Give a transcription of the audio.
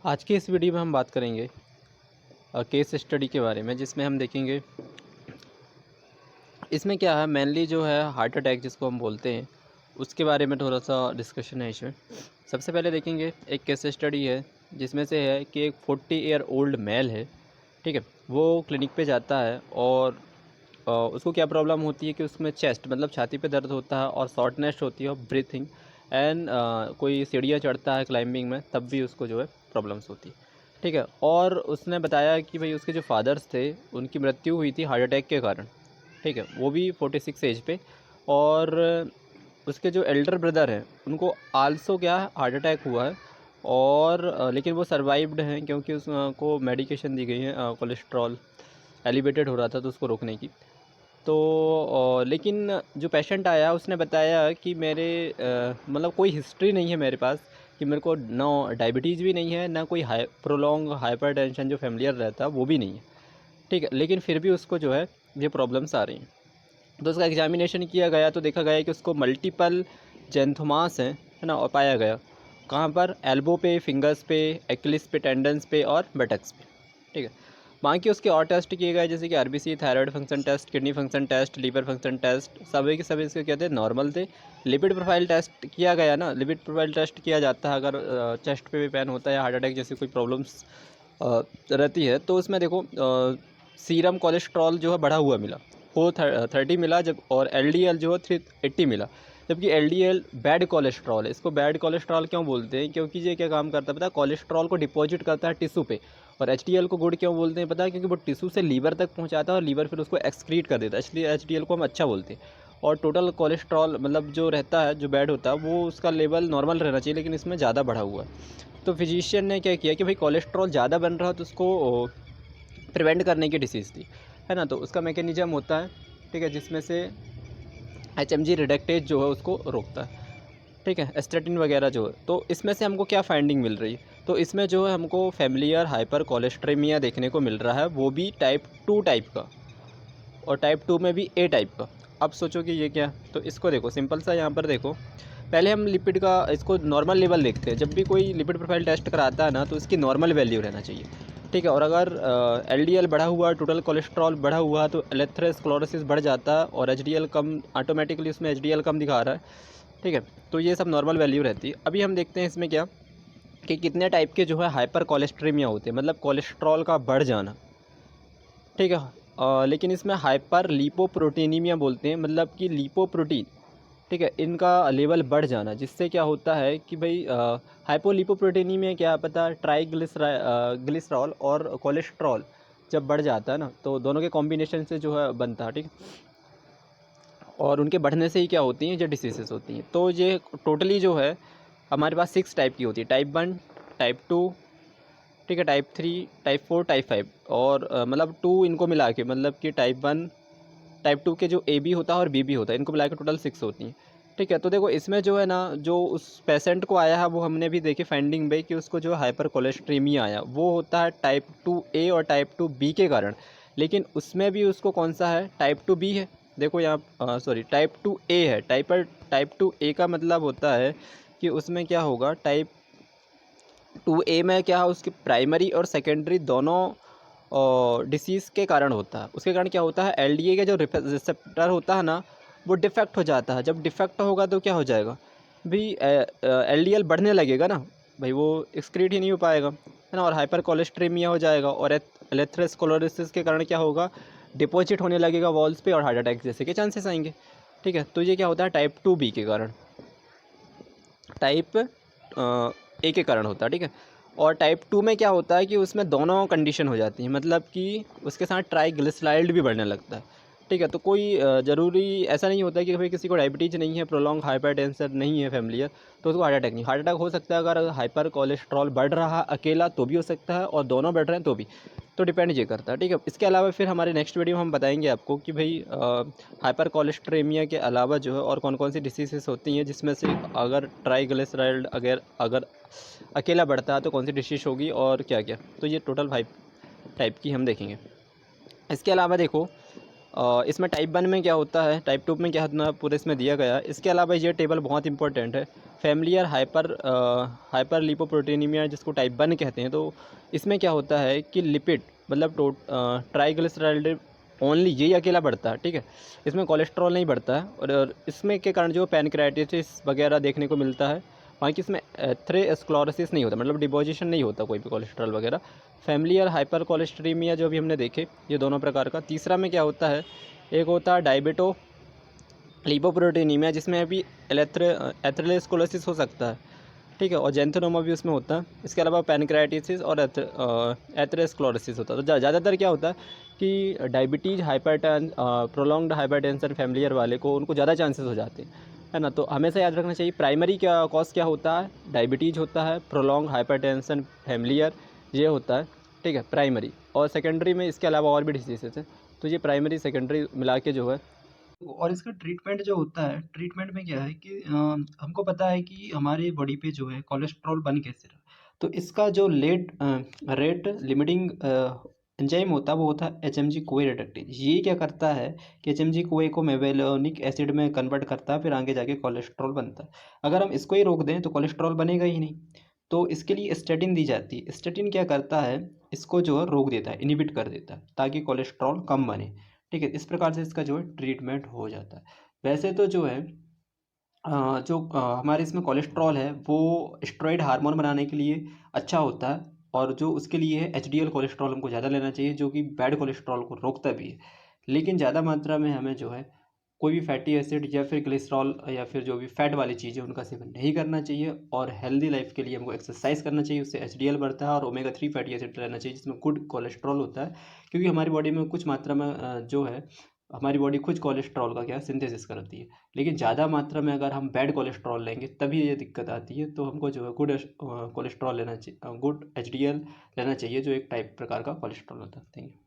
आज की इस वीडियो में हम बात करेंगे केस स्टडी के बारे में, जिसमें हम देखेंगे इसमें क्या है। मेनली जो है हार्ट अटैक जिसको हम बोलते हैं, उसके बारे में थोड़ा सा डिस्कशन है इसमें। सबसे पहले देखेंगे एक केस स्टडी है जिसमें से है कि एक 40 ईयर ओल्ड मेल है, ठीक है। वो क्लिनिक पे जाता है और उसको क्या प्रॉब्लम होती है कि उसमें चेस्ट मतलब छाती पे दर्द होता है और शॉर्टनेस होती है और ब्रीथिंग एंड कोई सीढ़ियाँ चढ़ता है क्लाइंबिंग में, तब भी उसको जो है प्रॉब्लम्स होती है, ठीक है। और उसने बताया कि भाई उसके जो फादर्स थे उनकी मृत्यु हुई थी हार्ट अटैक के कारण, ठीक है, वो भी 46 एज पे। और उसके जो एल्डर ब्रदर हैं उनको आल्सो क्या हार्ट अटैक हुआ है, और लेकिन वो सर्वाइव्ड हैं क्योंकि उसको मेडिकेशन दी गई है कोलेस्ट्रॉल एलिवेटेड हो रहा था तो उसको रोकने की। तो लेकिन जो पेशेंट आया उसने बताया कि मेरे मतलब कोई हिस्ट्री नहीं है मेरे पास, कि मेरे को ना डायबिटीज़ भी नहीं है, ना कोई प्रोलॉन्ग हाइपरटेंशन जो फैमिलियर रहता है वो भी नहीं है, ठीक है। लेकिन फिर भी उसको जो है ये प्रॉब्लम्स आ रही हैं। तो उसका एग्जामिनेशन किया गया तो देखा गया कि उसको मल्टीपल जेंथोमास है ना, और पाया गया कहाँ पर, एल्बो पे, फिंगर्स पे, एक्लिस पे, टेंडन्स पे और बटक्स पे, ठीक है। बाकी उसके और टेस्ट किए गए जैसे कि RBC, thyroid function test, kidney function test, liver function test, सभी के सभी इसके क्या थे, नॉर्मल थे। लिपिड प्रोफाइल टेस्ट किया गया ना, लिपिड प्रोफाइल टेस्ट किया जाता है अगर चेस्ट पे भी पेन होता है या हार्ट अटैक जैसी कोई प्रॉब्लम्स रहती है। तो उसमें देखो सीरम कोलेस्ट्रॉल जो है बढ़ा हुआ मिला, 430 मिला जब, और एलडीएल जो है 380 मिला। जबकि एलडीएल बैड कोलेस्ट्रॉल है। इसको बैड कोलेस्ट्रॉल क्यों बोलते हैं, क्योंकि ये क्या काम करता है पता है, कोलेस्ट्रॉल को डिपॉजिट करता है टिश्यू पे। और एचडीएल को गुड क्यों बोलते हैं पता है, क्योंकि वो टिश्यू से लीवर तक पहुंचाता है और लीवर फिर उसको एक्सक्रीट कर देता है, इसलिए एचडीएल को हम अच्छा बोलते हैं। और टोटल कोलेस्ट्रॉल मतलब जो रहता है, जो बैड होता है, वो उसका लेवल नॉर्मल रहना चाहिए, लेकिन इसमें ज़्यादा बढ़ा हुआ है। तो फिजिशियन ने क्या किया कि भाई कोलेस्ट्रॉल ज़्यादा बन रहा है तो उसको प्रिवेंट करने की डिसीज़ थी, है ना। तो उसका मैकेनिज्म होता है, ठीक है, जिसमें से HMG रिडक्टेज जो है उसको रोकता है, ठीक है, एस्टेटिन वगैरह जो है। तो इसमें से हमको क्या फाइंडिंग मिल रही है, तो इसमें जो है हमको फैमिलियर हाइपर कोलेस्ट्रेमिया देखने को मिल रहा है, वो भी टाइप 2 टाइप का, और टाइप 2 में भी ए टाइप का। अब सोचो कि ये क्या, तो इसको देखो सिंपल सा, यहाँ पर देखो पहले हम लिपिड का इसको नॉर्मल लेवल देखते हैं। जब भी कोई लिपिड प्रोफाइल टेस्ट कराता है ना, तो इसकी नॉर्मल वैल्यू रहना चाहिए, ठीक है। और अगर एलडीएल बढ़ा हुआ, टोटल कोलेस्ट्रॉल बढ़ा हुआ, तो एलेथ्रोस्क्लेरोसिस बढ़ जाता है, और एचडीएल कम, ऑटोमेटिकली उसमें एचडीएल कम दिखा रहा है, ठीक है। तो ये सब नॉर्मल वैल्यू रहती है। अभी हम देखते हैं इसमें क्या, कि कितने टाइप के जो है हाइपर कोलेस्ट्रेमिया होते हैं, मतलब कोलेस्ट्रॉल का बढ़ जाना, ठीक है। लेकिन इसमें हाइपर लिपोप्रोटीनीमिया बोलते हैं, मतलब कि लिपोप्रोटीन, ठीक है, इनका लेवल बढ़ जाना, जिससे क्या होता है कि भाई हाइपोलिपोप्रोटीनीमिया क्या पता, ग्लिसरॉल और कोलेस्ट्रॉल जब बढ़ जाता है ना, तो दोनों के कॉम्बिनेशन से जो है बनता है, ठीक। और उनके बढ़ने से ही क्या होती हैं, जो डिसीजेस होती हैं। तो ये टोटली जो है हमारे पास 6 टाइप की होती है, टाइप 1, टाइप 2, ठीक है, टाइप 3, टाइप 4, टाइप 5, और मतलब 2 इनको मिला के, मतलब कि टाइप 1, टाइप 2 के जो ए बी होता है और बी बी होता है, इनको मिला के टोटल 6 होती हैं, ठीक है। तो देखो इसमें जो है ना, जो उस पेशेंट को आया है वो हमने भी देखी फाइंडिंग में कि उसको जो हाइपर कोलेस्ट्रेमिया आया वो होता है टाइप 2A और टाइप 2B के कारण। लेकिन उसमें भी उसको कौन सा है, टाइप 2B है। देखो यहाँ सॉरी टाइप 2A है। टाइप 2A का मतलब होता है कि उसमें क्या होगा, टाइप 2A में क्या है, उसकी प्राइमरी और सेकेंडरी दोनों डिसीज़ के कारण होता है। उसके कारण क्या होता है, एलडीए का जो रिसेप्टर होता है ना, वो डिफेक्ट हो जाता है। जब डिफेक्ट होगा तो क्या हो जाएगा भाई, एलडीएल बढ़ने लगेगा ना भाई, वो एक्सक्रीट ही नहीं हो पाएगा, है ना। और हाइपर कोलेस्ट्रेमिया हो जाएगा, और एलेथ्रोस्क्लेरोसिस के कारण क्या होगा, डिपॉजिट होने लगेगा वॉल्स पे, और हार्ट अटैक जैसे के चांसेस आएंगे, ठीक है। तो ये क्या होता है टाइप 2B के कारण, टाइप ए के कारण होता है, ठीक है। और टाइप 2 में क्या होता है कि उसमें दोनों कंडीशन हो जाती हैं, मतलब कि उसके साथ ट्राइग्लिसराइड भी बढ़ने लगता है, ठीक है। तो कोई ज़रूरी ऐसा नहीं होता कि भाई किसी को डायबिटीज़ नहीं है, प्रोलॉन्ग हाइपरटेंशन नहीं है फैमिलियर, तो उसको हार्ट अटैक नहीं। हार्ट अटैक हो सकता है अगर हाइपर कोलेस्ट्रॉल बढ़ रहा अकेला तो भी हो सकता है, और दोनों बढ़ रहे हैं तो भी। तो डिपेंड ये करता है, ठीक है। इसके अलावा फिर हमारे नेक्स्ट वीडियो में हम बताएंगे आपको कि भाई हाइपर कोलेस्ट्रेमिया के अलावा जो है और कौन कौन सी डिसीज़ेस होती हैं, जिसमें से अगर ट्राइग्लिसराइड अगर अगर अकेला बढ़ता है तो कौन सी डिसीज़ होगी और क्या क्या। तो ये टोटल 5 टाइप की हम देखेंगे। इसके अलावा देखो इसमें टाइप 1 में क्या होता है, टाइप 2 में क्या होता पूरा इसमें दिया गया है। इसके अलावा ये टेबल बहुत इंपॉर्टेंट है, फैमिलियर हाइपर लिपोप्रोटीनीमिया जिसको टाइप 1 कहते हैं। तो इसमें क्या होता है कि लिपिड मतलब ट्राइग्लिसराइड ओनली यही अकेला बढ़ता है, ठीक है। इसमें कोलेस्ट्रॉल नहीं बढ़ता है, और इसमें के कारण जो पैनक्रेटिस वगैरह देखने को मिलता है। बाकी इसमें एथेरोस्क्लेरोसिस नहीं होता, मतलब डिपोजिशन नहीं होता कोई भी कोलेस्ट्रॉल वगैरह। फैमिलियर हाइपर कोलेस्ट्रीमिया जो भी हमने देखे, ये दोनों प्रकार का। तीसरा में क्या होता है, एक होता है डायबिटो लिपोप्रोटीनीमिया जिसमें भी एथेरोस्क्लेरोसिस हो सकता है, ठीक है, और जैंथोनोमा भी उसमें होता है। इसके अलावा पैनक्रेटिस और एथेरोस्क्लेरोसिस होता है। तो ज़्यादातर क्या होता है कि डायबिटीज़ प्रोलॉन्ग्ड हाइपरटेंशन फैमिलियर वाले को उनको ज़्यादा चांसेस हो जाते हैं, है ना। तो हमेशा याद रखना चाहिए प्राइमरी क्या कॉज क्या होता है, डायबिटीज़ होता है, प्रोलॉन्ग हाइपरटेंशन फैमिलियर ये होता है, ठीक है, प्राइमरी। और सेकेंडरी में इसके अलावा और भी डिजीज़ेस हैं। तो ये प्राइमरी सेकेंडरी मिला के जो है। और इसका ट्रीटमेंट जो होता है, ट्रीटमेंट में क्या है कि हमको पता है कि हमारी बॉडी पे जो है कोलेस्ट्रॉल बन कैसे रहा। तो इसका जो रेट लिमिटिंग एंजाइम होता है वो होता है एचएमजी कोए रिडक्टेज। ये क्या करता है कि एचएमजी कोए को मेवेलोनिक एसिड में कन्वर्ट करता है, फिर आगे जाके कोलेस्ट्रॉल बनता है। अगर हम इसको ही रोक दें तो कोलेस्ट्रॉल बनेगा ही नहीं। तो इसके लिए स्टेटिन दी जाती है। स्टेटिन क्या करता है, इसको जो है रोक देता है, इनिबिट कर देता है, ताकि कोलेस्ट्रॉल कम बने, ठीक है। इस प्रकार से इसका जो है ट्रीटमेंट हो जाता है। वैसे तो जो है हमारे इसमें कोलेस्ट्रॉल है वो स्टेरॉइड हार्मोन बनाने के लिए अच्छा होता है, और जो उसके लिए है एचडीएल कोलेस्ट्रॉल हमको ज़्यादा लेना चाहिए, जो कि बैड कोलेस्ट्रॉल को रोकता भी है। लेकिन ज़्यादा मात्रा में हमें जो है कोई भी फैटी एसिड या फिर कोलेस्ट्रॉल या फिर जो भी फैट वाली चीज़ है उनका सेवन नहीं करना चाहिए। और हेल्दी लाइफ के लिए हमको एक्सरसाइज करना चाहिए, उससे एचडीएल बढ़ता है। और ओमेगा 3 फैटी एसिड लेना चाहिए जिसमें गुड कोलेस्ट्रॉल होता है, क्योंकि हमारी बॉडी में कुछ मात्रा में जो है हमारी बॉडी खुद कोलेस्ट्रॉल का क्या सिंथेसिस करती है। लेकिन ज़्यादा मात्रा में अगर हम बैड कोलेस्ट्रॉल लेंगे तभी ये दिक्कत आती है। तो हमको जो है गुड कोलेस्ट्रॉल लेना चाहिए, गुड एचडीएल लेना चाहिए, जो एक टाइप प्रकार का कोलेस्ट्रॉल होता है। Thank you.